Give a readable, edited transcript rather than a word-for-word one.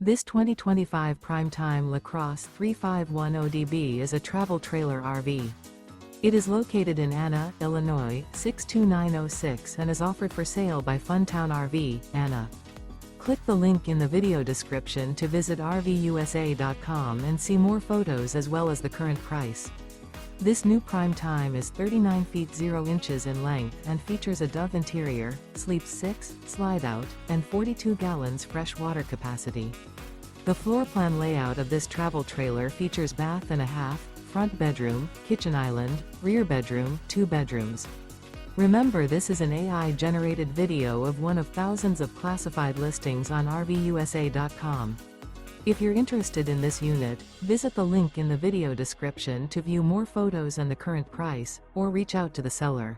This 2025 Prime Time LaCrosse 3510DB is a travel trailer RV. It is located in Anna, Illinois, 62906 and is offered for sale by Funtown RV, Anna. Click the link in the video description to visit RVUSA.com and see more photos as well as the current price. This new Prime Time is 39 feet 0 inches in length and features a Dove interior, sleeps 6, slide-out, and 42 gallons fresh water capacity. The floor plan layout of this travel trailer features bath and a half, front bedroom, kitchen island, rear bedroom, 2 bedrooms. Remember, this is an AI-generated video of one of thousands of classified listings on RVUSA.com. If you're interested in this unit, visit the link in the video description to view more photos and the current price, or reach out to the seller.